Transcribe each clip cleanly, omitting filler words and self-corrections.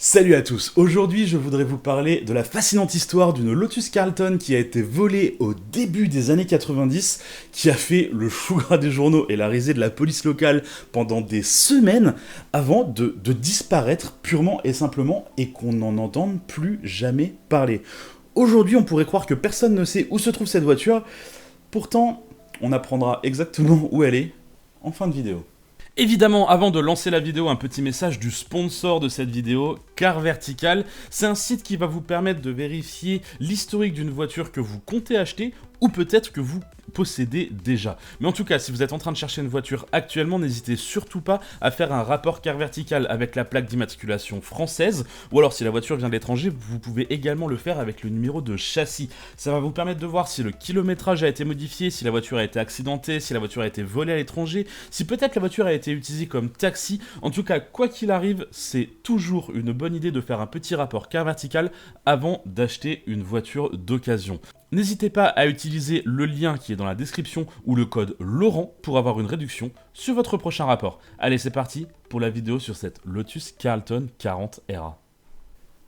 Salut à tous, aujourd'hui je voudrais vous parler de la fascinante histoire d'une Lotus Carlton qui a été volée au début des années 90, qui a fait le chou gras des journaux et la risée de la police locale pendant des semaines avant de disparaître purement et simplement et qu'on n'en entende plus jamais parler. Aujourd'hui on pourrait croire que personne ne sait où se trouve cette voiture, pourtant on apprendra exactement où elle est en fin de vidéo. Évidemment, avant de lancer la vidéo, un petit message du sponsor de cette vidéo, Car Vertical. C'est un site qui va vous permettre de vérifier l'historique d'une voiture que vous comptez acheter ou peut-être que vous possédez déjà. Mais en tout cas, si vous êtes en train de chercher une voiture actuellement, n'hésitez surtout pas à faire un rapport Car Vertical avec la plaque d'immatriculation française, ou alors si la voiture vient de l'étranger, vous pouvez également le faire avec le numéro de châssis. Ça va vous permettre de voir si le kilométrage a été modifié, si la voiture a été accidentée, si la voiture a été volée à l'étranger, si peut-être la voiture a été utilisée comme taxi. En tout cas, quoi qu'il arrive, c'est toujours une bonne idée de faire un petit rapport Car Vertical avant d'acheter une voiture d'occasion. N'hésitez pas à utiliser le lien qui est dans la description ou le code Laurent pour avoir une réduction sur votre prochain rapport. Allez, c'est parti pour la vidéo sur cette Lotus Carlton 40 RA.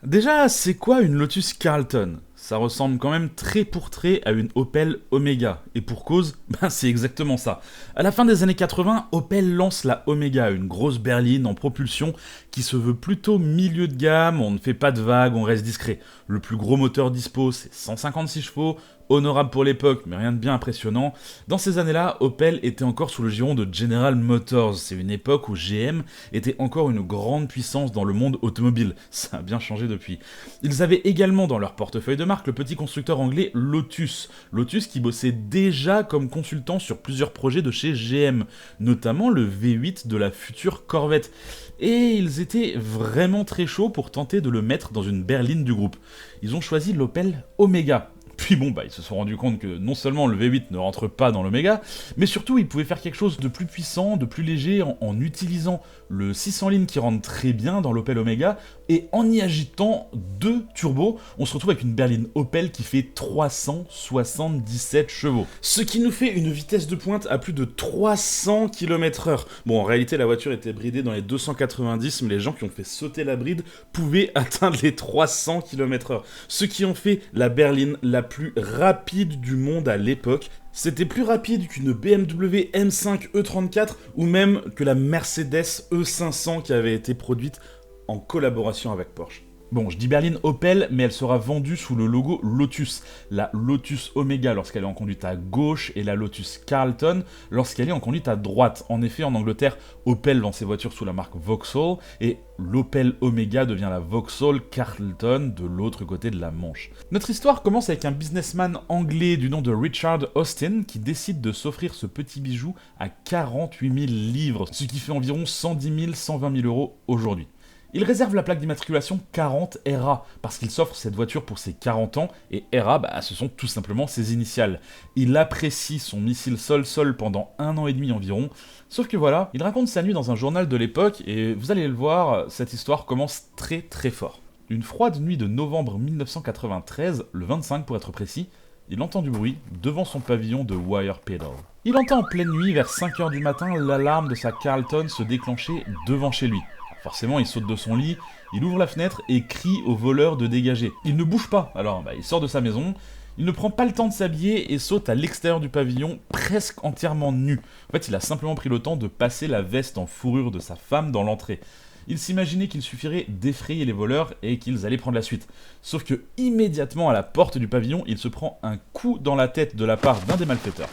Déjà, c'est quoi une Lotus Carlton ? Ça ressemble quand même trait pour trait à une Opel Omega. Et pour cause, c'est exactement ça. À la fin des années 80, Opel lance la Omega, une grosse berline en propulsion qui se veut plutôt milieu de gamme, on ne fait pas de vagues, on reste discret. Le plus gros moteur dispo, c'est 156 chevaux, honorable pour l'époque, mais rien de bien impressionnant. Dans ces années-là, Opel était encore sous le giron de General Motors. C'est une époque où GM était encore une grande puissance dans le monde automobile. Ça a bien changé depuis. Ils avaient également dans leur portefeuille de marque le petit constructeur anglais Lotus. Lotus qui bossait déjà comme consultant sur plusieurs projets de chez GM, notamment le V8 de la future Corvette. Et ils étaient vraiment très chauds pour tenter de le mettre dans une berline du groupe. Ils ont choisi l'Opel Omega. Puis ils se sont rendus compte que non seulement le V8 ne rentre pas dans l'Omega, mais surtout ils pouvaient faire quelque chose de plus puissant, de plus léger, en utilisant le 600 lignes qui rentre très bien dans l'Opel Omega, et en y agitant deux turbos, on se retrouve avec une berline Opel qui fait 377 chevaux. Ce qui nous fait une vitesse de pointe à plus de 300 km/h. Bon, en réalité la voiture était bridée dans les 290, mais les gens qui ont fait sauter la bride pouvaient atteindre les 300 km/h. Ce qui en fait la berline la plus rapide du monde à l'époque. C'était plus rapide qu'une BMW M5 E34 ou même que la Mercedes E500 qui avait été produite en collaboration avec Porsche. Bon, je dis berline Opel, mais elle sera vendue sous le logo Lotus. La Lotus Omega lorsqu'elle est en conduite à gauche et la Lotus Carlton lorsqu'elle est en conduite à droite. En effet, en Angleterre, Opel vend ses voitures sous la marque Vauxhall et l'Opel Omega devient la Vauxhall Carlton de l'autre côté de la Manche. Notre histoire commence avec un businessman anglais du nom de Richard Austin qui décide de s'offrir ce petit bijou à 48 000 livres, ce qui fait environ 110 000, 120 000 euros aujourd'hui. Il réserve la plaque d'immatriculation 40 RA parce qu'il s'offre cette voiture pour ses 40 ans et RA, ce sont tout simplement ses initiales. Il apprécie son missile sol-sol pendant 1 an et demi environ, sauf que voilà, il raconte sa nuit dans un journal de l'époque et vous allez le voir, cette histoire commence très très fort. Une froide nuit de novembre 1993, le 25 pour être précis, il entend du bruit devant son pavillon de Wire Pedal. Il entend en pleine nuit, vers 5h du matin, l'alarme de sa Carlton se déclencher devant chez lui. Forcément, il saute de son lit, il ouvre la fenêtre et crie au voleur de dégager. Il ne bouge pas, alors il sort de sa maison, il ne prend pas le temps de s'habiller et saute à l'extérieur du pavillon, presque entièrement nu. En fait, il a simplement pris le temps de passer la veste en fourrure de sa femme dans l'entrée. Il s'imaginait qu'il suffirait d'effrayer les voleurs et qu'ils allaient prendre la suite. Sauf que, immédiatement à la porte du pavillon, il se prend un coup dans la tête de la part d'un des malfaiteurs.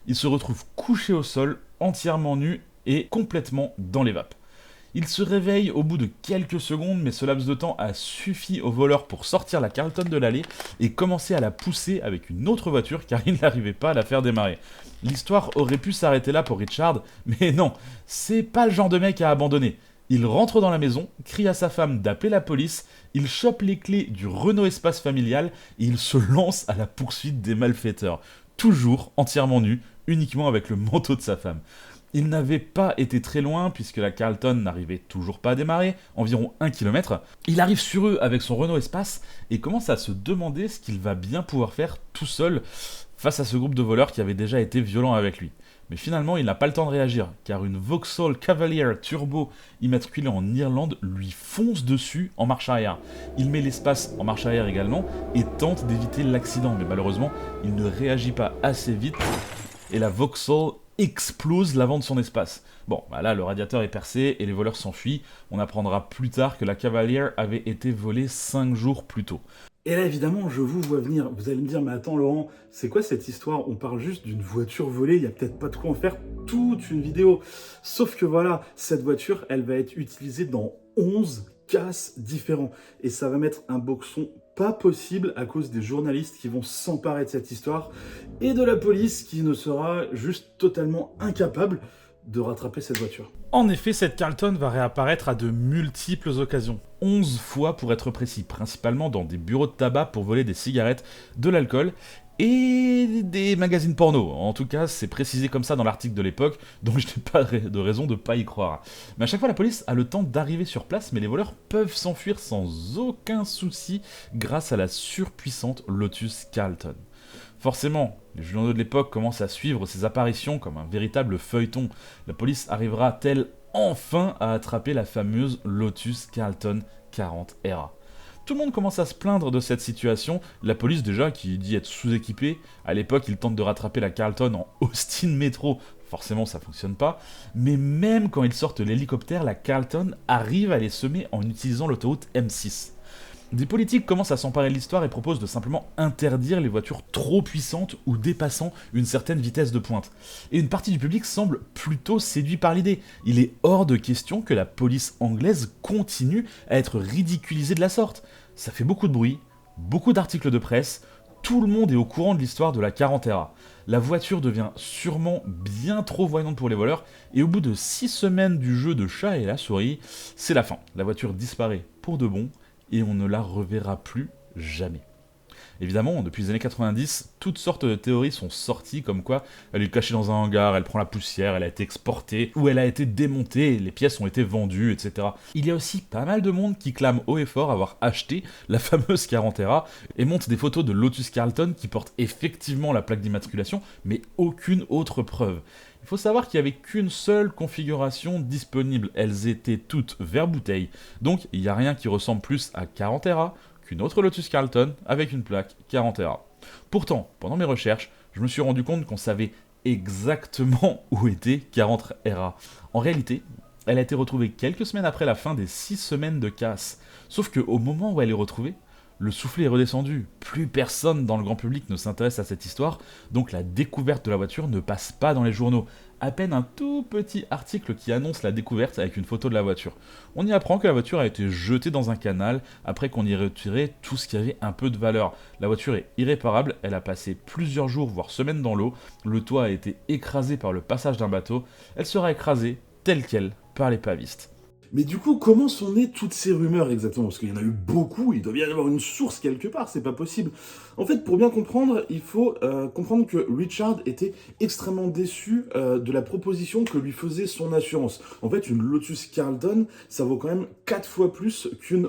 Il se retrouve couché au sol, entièrement nu et complètement dans les vapes. Il se réveille au bout de quelques secondes, mais ce laps de temps a suffi au voleur pour sortir la Carlton de l'allée et commencer à la pousser avec une autre voiture car il n'arrivait pas à la faire démarrer. L'histoire aurait pu s'arrêter là pour Richard, mais non, c'est pas le genre de mec à abandonner. Il rentre dans la maison, crie à sa femme d'appeler la police, il chope les clés du Renault Espace familial et il se lance à la poursuite des malfaiteurs. Toujours entièrement nu, uniquement avec le manteau de sa femme. Il n'avait pas été très loin puisque la Carlton n'arrivait toujours pas à démarrer, environ 1 km. Il arrive sur eux avec son Renault Espace et commence à se demander ce qu'il va bien pouvoir faire tout seul face à ce groupe de voleurs qui avait déjà été violent avec lui. Mais finalement, il n'a pas le temps de réagir, car une Vauxhall Cavalier Turbo immatriculée en Irlande lui fonce dessus en marche arrière. Il met l'espace en marche arrière également et tente d'éviter l'accident, mais malheureusement, il ne réagit pas assez vite et la Vauxhall explose l'avant de son espace. Bon, bah là, le radiateur est percé et les voleurs s'enfuient. On apprendra plus tard que la Cavalier avait été volée 5 jours plus tôt. Et là, évidemment, je vous vois venir. Vous allez me dire, mais attends, Laurent, c'est quoi cette histoire? On parle juste d'une voiture volée, il n'y a peut-être pas de quoi en faire toute une vidéo. Sauf que voilà, cette voiture, elle va être utilisée dans 11 casses différents. Et ça va mettre un boxon pas possible à cause des journalistes qui vont s'emparer de cette histoire et de la police qui ne sera juste totalement incapable de rattraper cette voiture. En effet, cette Carlton va réapparaître à de multiples occasions. 11 fois pour être précis, principalement dans des bureaux de tabac pour voler des cigarettes, de l'alcool et des magazines porno. En tout cas, c'est précisé comme ça dans l'article de l'époque, donc je n'ai pas de raison de ne pas y croire. Mais à chaque fois, la police a le temps d'arriver sur place, mais les voleurs peuvent s'enfuir sans aucun souci grâce à la surpuissante Lotus Carlton. Forcément, les journaux de l'époque commencent à suivre ces apparitions comme un véritable feuilleton. La police arrivera-t-elle enfin à attraper la fameuse Lotus Carlton 40 RA? Tout le monde commence à se plaindre de cette situation. La police déjà, qui dit être sous-équipée, à l'époque ils tentent de rattraper la Carlton en Austin Metro. Forcément ça fonctionne pas. Mais même quand ils sortent l'hélicoptère, la Carlton arrive à les semer en utilisant l'autoroute M6. Des politiques commencent à s'emparer de l'histoire et proposent de simplement interdire les voitures trop puissantes ou dépassant une certaine vitesse de pointe. Et une partie du public semble plutôt séduit par l'idée. Il est hors de question que la police anglaise continue à être ridiculisée de la sorte. Ça fait beaucoup de bruit, beaucoup d'articles de presse, tout le monde est au courant de l'histoire de la 40 RA. La voiture devient sûrement bien trop voyante pour les voleurs, et au bout de 6 semaines du jeu de chat et la souris, c'est la fin. La voiture disparaît pour de bon, et on ne la reverra plus jamais. Évidemment, depuis les années 90, toutes sortes de théories sont sorties comme quoi elle est cachée dans un hangar, elle prend la poussière, elle a été exportée, ou elle a été démontée, les pièces ont été vendues, etc. Il y a aussi pas mal de monde qui clame haut et fort avoir acheté la fameuse 40 RA et monte des photos de Lotus Carlton qui portent effectivement la plaque d'immatriculation, mais aucune autre preuve. Il faut savoir qu'il n'y avait qu'une seule configuration disponible, elles étaient toutes vert bouteille, donc il n'y a rien qui ressemble plus à 40 RA qu'une autre Lotus Carlton avec une plaque 40 RA. Pourtant, pendant mes recherches, je me suis rendu compte qu'on savait exactement où était 40 RA. En réalité, elle a été retrouvée quelques semaines après la fin des 6 semaines de casse. Sauf qu'au moment où elle est retrouvée, le soufflet est redescendu. Plus personne dans le grand public ne s'intéresse à cette histoire, donc la découverte de la voiture ne passe pas dans les journaux. À peine un tout petit article qui annonce la découverte avec une photo de la voiture. On y apprend que la voiture a été jetée dans un canal après qu'on y ait retiré tout ce qui avait un peu de valeur. La voiture est irréparable, elle a passé plusieurs jours voire semaines dans l'eau, le toit a été écrasé par le passage d'un bateau, elle sera écrasée telle quelle par les pavistes. Mais du coup, comment sont nées toutes ces rumeurs exactement? Parce qu'il y en a eu beaucoup, il doit bien y avoir une source quelque part, c'est pas possible. En fait, pour bien comprendre, il faut comprendre que Richard était extrêmement déçu de la proposition que lui faisait son assurance. En fait, une Lotus Carlton, ça vaut quand même 4 fois plus qu'une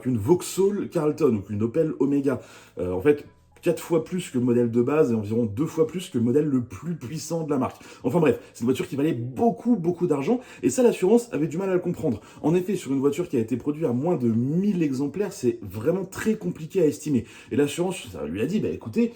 qu'une Vauxhall Carlton ou qu'une Opel Omega. En fait, 4 fois plus que le modèle de base et environ 2 fois plus que le modèle le plus puissant de la marque. Enfin bref, c'est une voiture qui valait beaucoup d'argent et ça l'assurance avait du mal à le comprendre. En effet, sur une voiture qui a été produite à moins de 1000 exemplaires, c'est vraiment très compliqué à estimer. Et l'assurance ça lui a dit, écoutez,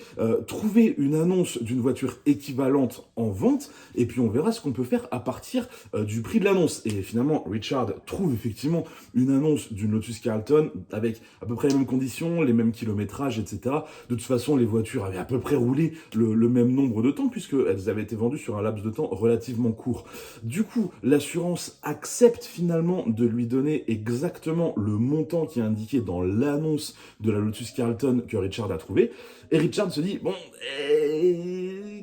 trouvez une annonce d'une voiture équivalente en vente et puis on verra ce qu'on peut faire à partir du prix de l'annonce. Et finalement, Richard trouve effectivement une annonce d'une Lotus Carlton avec à peu près les mêmes conditions, les mêmes kilométrages, etc. De toute façon, les voitures avaient à peu près roulé le même nombre de temps, puisqu'elles avaient été vendues sur un laps de temps relativement court. Du coup, l'assurance accepte finalement de lui donner exactement le montant qui est indiqué dans l'annonce de la Lotus Carlton que Richard a trouvé. Et Richard se dit,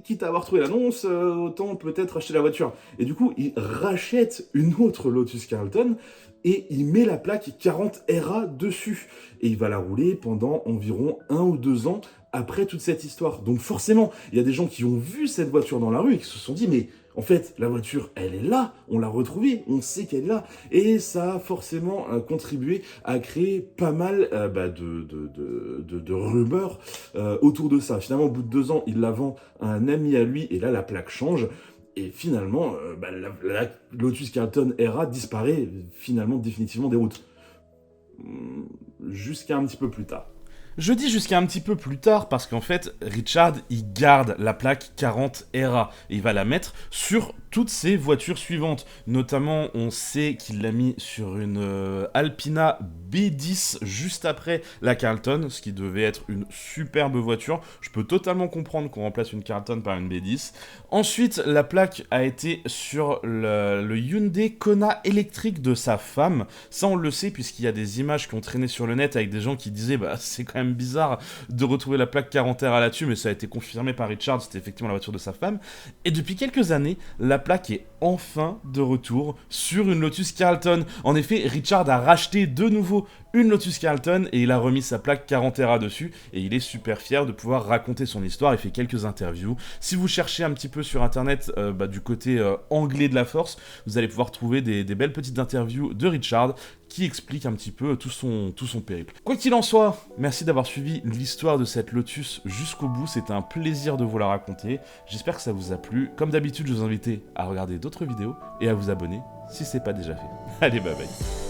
quitte à avoir trouvé l'annonce, autant peut-être acheter la voiture. Et du coup, il rachète une autre Lotus Carlton, et il met la plaque 40 RA dessus. Et il va la rouler pendant environ 1 ou 2 ans après toute cette histoire. Donc forcément, il y a des gens qui ont vu cette voiture dans la rue et qui se sont dit, mais En fait, la voiture, elle est là, on l'a retrouvée, on sait qu'elle est là, et ça a forcément contribué à créer pas mal de rumeurs autour de ça. Finalement, au bout de 2 ans, il la vend à un ami à lui, et là, la plaque change, et finalement, la Lotus Carlton Era disparaît finalement définitivement des routes. Jusqu'à un petit peu plus tard. Je dis jusqu'à un petit peu plus tard parce qu'en fait, Richard, il garde la plaque 40 ERA et il va la mettre sur toutes ses voitures suivantes. Notamment, on sait qu'il l'a mis sur une Alpina B10 juste après la Carlton, ce qui devait être une superbe voiture. Je peux totalement comprendre qu'on remplace une Carlton par une B10. Ensuite, la plaque a été sur le Hyundai Kona électrique de sa femme. Ça, on le sait puisqu'il y a des images qui ont traîné sur le net avec des gens qui disaient bah c'est quand même bizarre de retrouver la plaque 40 R là-dessus, mais ça a été confirmé par Richard, c'était effectivement la voiture de sa femme. Et depuis quelques années, la plaque est enfin de retour sur une Lotus Carlton. En effet, Richard a racheté de nouveau une Lotus Carlton et il a remis sa plaque 40 R dessus et il est super fier de pouvoir raconter son histoire. Il fait quelques interviews. Si vous cherchez un petit peu sur internet du côté anglais de la force, vous allez pouvoir trouver des belles petites interviews de Richard qui explique un petit peu tout son périple. Quoi qu'il en soit, merci d'avoir suivi l'histoire de cette Lotus jusqu'au bout, c'était un plaisir de vous la raconter, j'espère que ça vous a plu. Comme d'habitude, je vous invite à regarder d'autres vidéos et à vous abonner si c'est pas déjà fait. Allez, bye bye.